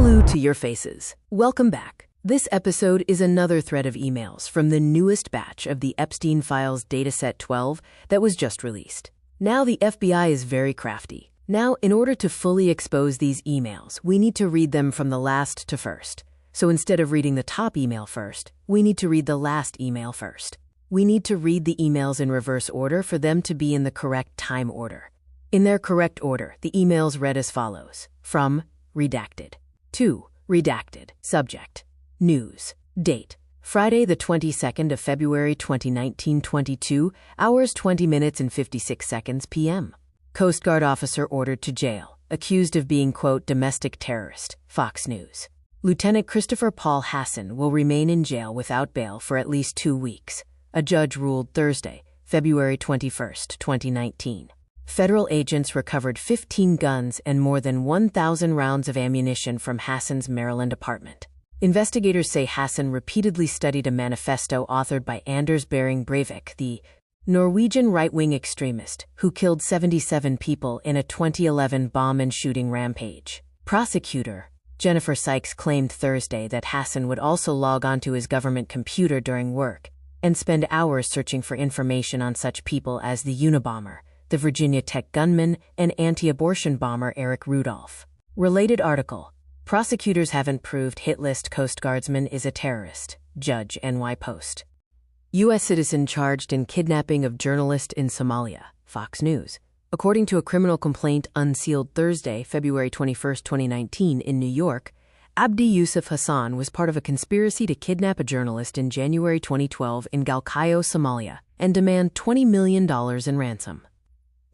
Blue to your faces. Welcome back. This episode is another thread of emails from the newest batch of the Epstein files DATASET 12 that was just released. Now the FBI is very crafty. Now, in order to fully expose these emails, we need to read them from the last to first. So instead of reading the top email first, we need to read the last email first. We need to read the emails in reverse order for them to be in the correct time order. In their correct order, the emails read as follows. From redacted. To redacted. Subject. News. Date. Friday the 22nd of February 2019, 22 hours 20 minutes and 56 seconds p.m. Coast Guard officer ordered to jail, accused of being, quote, domestic terrorist. Fox News. Lieutenant Christopher Paul Hassan will remain in jail without bail for at least 2 weeks. A judge ruled Thursday, February 21, 2019. Federal agents recovered 15 guns and more than 1,000 rounds of ammunition from Hassan's Maryland apartment. Investigators say Hassan repeatedly studied a manifesto authored by Anders Behring Breivik, the Norwegian right-wing extremist who killed 77 people in a 2011 bomb and shooting rampage. Prosecutor Jennifer Sykes claimed Thursday that Hassan would also log onto his government computer during work and spend hours searching for information on such people as the Unabomber, the Virginia Tech gunman, and anti-abortion bomber Eric Rudolph. Related article. Prosecutors haven't proved hit list Coast Guardsman is a terrorist. Judge NY Post. U.S. citizen charged in kidnapping of journalist in Somalia. Fox News. According to a criminal complaint unsealed Thursday, February 21, 2019, in New York, Abdi Yusuf Hassan was part of a conspiracy to kidnap a journalist in January 2012 in Galkayo, Somalia, and demand $20 million in ransom.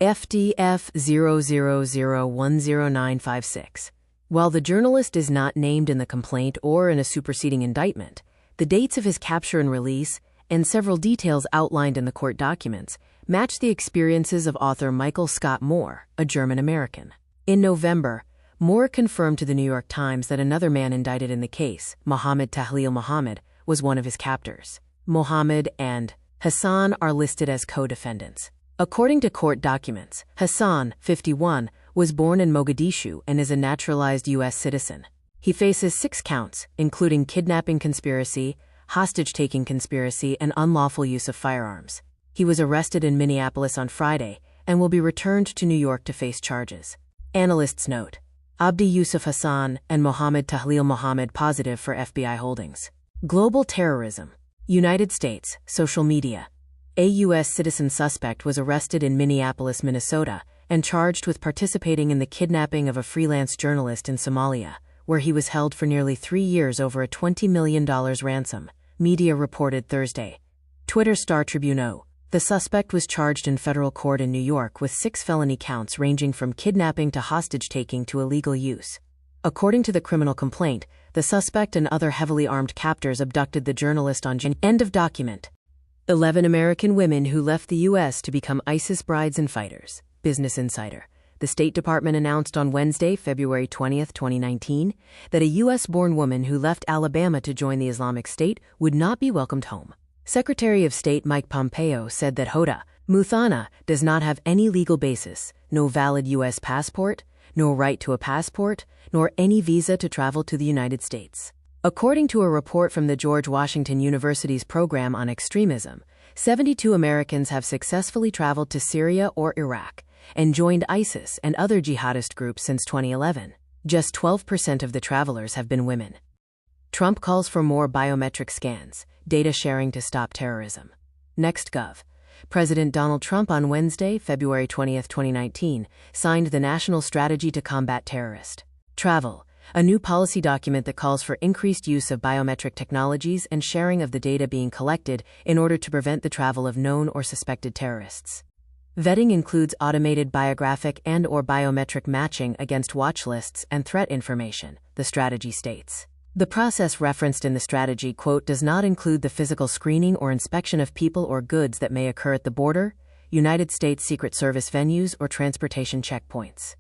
FDF 000100956. While the journalist is not named in the complaint or in a superseding indictment, the dates of his capture and release, and several details outlined in the court documents, match the experiences of author Michael Scott Moore, a German-American. In November, Moore confirmed to the New York Times that another man indicted in the case, Mohammed Tahlil Mohammed, was one of his captors. Mohammed and Hassan are listed as co-defendants. According to court documents, Hassan, 51, was born in Mogadishu and is a naturalized U.S. citizen. He faces 6 counts, including kidnapping conspiracy, hostage-taking conspiracy, and unlawful use of firearms. He was arrested in Minneapolis on Friday and will be returned to New York to face charges. Analysts note, Abdi Yusuf Hassan and Mohammed Tahlil Mohammed positive for FBI holdings. Global terrorism. United States, social media. A U.S. citizen suspect was arrested in Minneapolis, Minnesota, and charged with participating in the kidnapping of a freelance journalist in Somalia, where he was held for nearly 3 years over a $20 million ransom, media reported Thursday. Twitter Star Tribune. The suspect was charged in federal court in New York with 6 felony counts ranging from kidnapping to hostage-taking to illegal use. According to the criminal complaint, the suspect and other heavily armed captors abducted the journalist on End of document. 11 American women who left the U.S. to become ISIS brides and fighters. Business Insider. The State Department announced on Wednesday, February 20, 2019, that a U.S.-born woman who left Alabama to join the Islamic State would not be welcomed home. Secretary of State Mike Pompeo said that Hoda Muthana does not have any legal basis, no valid U.S. passport, no right to a passport, nor any visa to travel to the United States. According to a report from the George Washington University's Program on Extremism, 72 Americans have successfully traveled to Syria or Iraq and joined ISIS and other jihadist groups since 2011. Just 12% of the travelers have been women. Trump calls for more biometric scans, data sharing to stop terrorism. NextGov. President Donald Trump on Wednesday, February 20, 2019, signed the National Strategy to Combat Terrorist Travel, a new policy document that calls for increased use of biometric technologies and sharing of the data being collected in order to prevent the travel of known or suspected terrorists. Vetting includes automated biographic and/or biometric matching against watch lists and threat information, the strategy states. The process referenced in the strategy, quote, does not include the physical screening or inspection of people or goods that may occur at the border, United States Secret Service venues, or transportation checkpoints.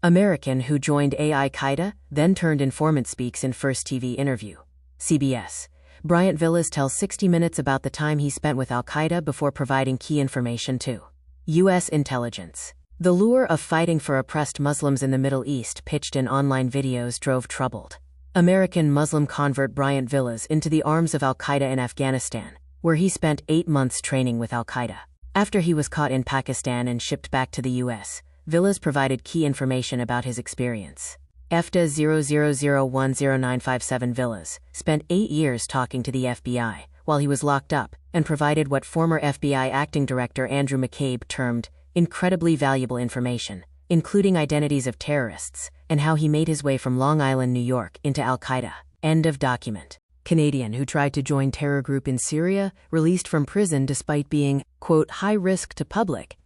American who joined Al-Qaeda, then turned informant speaks in first TV interview. CBS. Bryant Villas tells 60 Minutes about the time he spent with Al-Qaeda before providing key information to U.S. intelligence. The lure of fighting for oppressed Muslims in the Middle East pitched in online videos drove troubled American Muslim convert Bryant Villas into the arms of al-Qaeda in Afghanistan, where he spent 8 months training with al-Qaeda. After he was caught in Pakistan and shipped back to the U.S., Villas provided key information about his experience. EFTA 00010957 Villas spent 8 years talking to the FBI while he was locked up and provided what former FBI Acting Director Andrew McCabe termed incredibly valuable information, including identities of terrorists and how he made his way from Long Island, New York, into al-Qaeda. End of document. Canadian who tried to join terror group in Syria, released from prison despite being, quote, high risk to public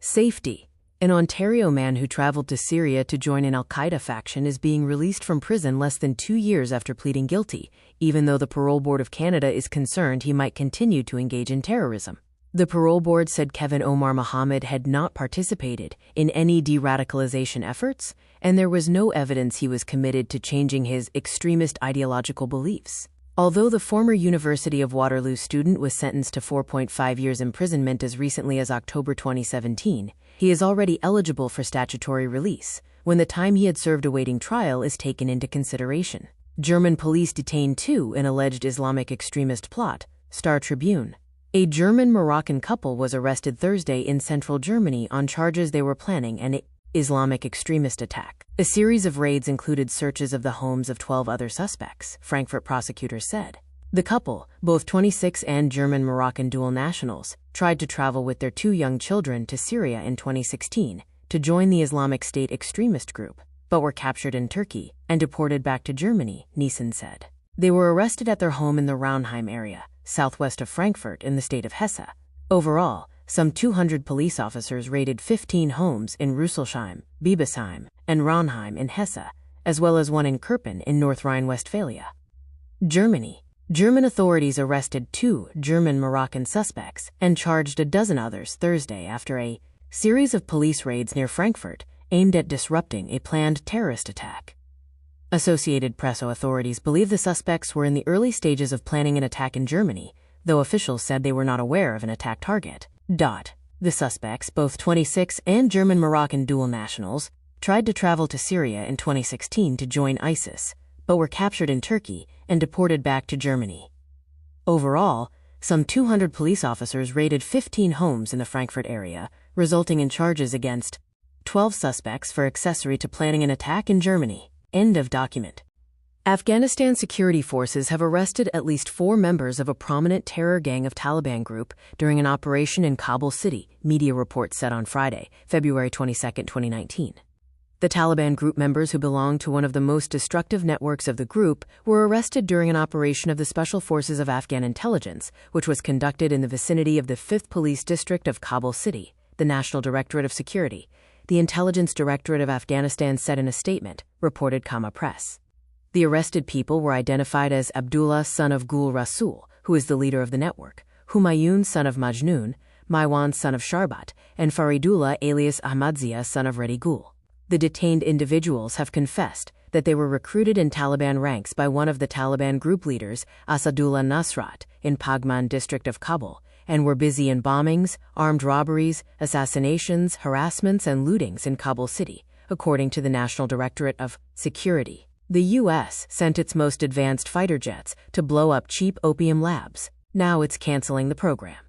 safety. An Ontario man who traveled to Syria to join an al-Qaeda faction is being released from prison less than 2 years after pleading guilty, even though the Parole Board of Canada is concerned he might continue to engage in terrorism. The parole board said Kevin Omar Mohammed had not participated in any de-radicalization efforts, and there was no evidence he was committed to changing his extremist ideological beliefs. Although the former University of Waterloo student was sentenced to 4.5 years imprisonment as recently as October 2017, he is already eligible for statutory release when the time he had served awaiting trial is taken into consideration. German police detained 2 in alleged Islamic extremist plot, Star Tribune. A German-Moroccan couple was arrested Thursday in central Germany on charges they were planning an Islamic extremist attack. A series of raids included searches of the homes of 12 other suspects, Frankfurt prosecutors said. The couple, both 26 and German-Moroccan dual nationals, tried to travel with their 2 young children to Syria in 2016 to join the Islamic State extremist group, but were captured in Turkey and deported back to Germany, Nielsen said. They were arrested at their home in the Raunheim area, southwest of Frankfurt in the state of Hesse. Overall, some 200 police officers raided 15 homes in Rüsselsheim, Biebesheim, and Raunheim in Hesse, as well as one in Kirpen in North Rhine-Westphalia. Germany. German authorities arrested 2 German-Moroccan suspects and charged a dozen others Thursday after a series of police raids near Frankfurt aimed at disrupting a planned terrorist attack. Associated Press authorities believe the suspects were in the early stages of planning an attack in Germany, though officials said they were not aware of an attack target. The suspects, both 26 and German-Moroccan dual nationals, tried to travel to Syria in 2016 to join ISIS, but were captured in Turkey and deported back to Germany. Overall, some 200 police officers raided 15 homes in the Frankfurt area, resulting in charges against 12 suspects for accessory to planning an attack in Germany. End of document. Afghanistan security forces have arrested at least 4 members of a prominent terror gang of Taliban group during an operation in Kabul City, media reports said on Friday, February 22, 2019. The Taliban group members who belong to one of the most destructive networks of the group were arrested during an operation of the Special Forces of Afghan Intelligence, which was conducted in the vicinity of the 5th Police District of Kabul City, the National Directorate of Security. The Intelligence Directorate of Afghanistan said in a statement, reported Kama Press. The arrested people were identified as Abdullah, son of Gul Rasul, who is the leader of the network, Humayun, son of Majnun, Maiwan, son of Sharbat, and Faridullah, alias Ahmadzia, son of Reddy Gul. The detained individuals have confessed that they were recruited in Taliban ranks by one of the Taliban group leaders, Asadullah Nasrat, in Pagman district of Kabul, and were busy in bombings, armed robberies, assassinations, harassments, and lootings in Kabul City, according to the National Directorate of Security. The U.S. sent its most advanced fighter jets to blow up cheap opium labs. Now it's canceling the program.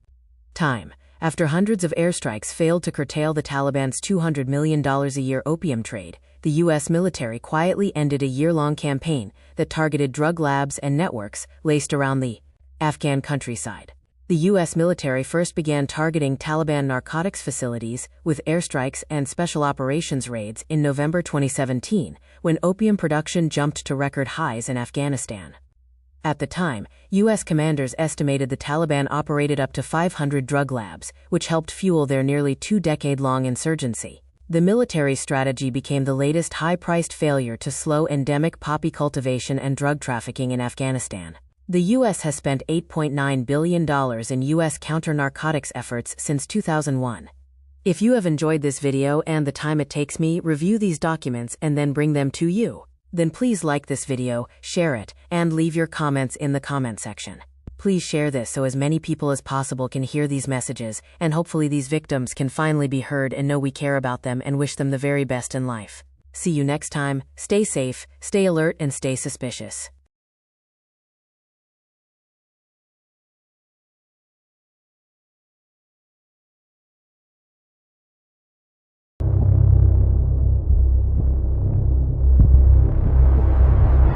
Time. After hundreds of airstrikes failed to curtail the Taliban's $200 million a year opium trade, the U.S. military quietly ended a year-long campaign that targeted drug labs and networks laced around the Afghan countryside. The U.S. military first began targeting Taliban narcotics facilities with airstrikes and special operations raids in November 2017, when opium production jumped to record highs in Afghanistan. At the time, U.S. commanders estimated the Taliban operated up to 500 drug labs, which helped fuel their nearly 2-decade-long insurgency. The military strategy became the latest high-priced failure to slow endemic poppy cultivation and drug trafficking in Afghanistan. The U.S. has spent $8.9 billion in U.S. counter-narcotics efforts since 2001. If you have enjoyed this video and the time it takes me review these documents and then bring them to you, then please like this video, share it, and leave your comments in the comment section. Please share this so as many people as possible can hear these messages, and hopefully these victims can finally be heard and know we care about them and wish them the very best in life. See you next time. Stay safe, stay alert, and stay suspicious.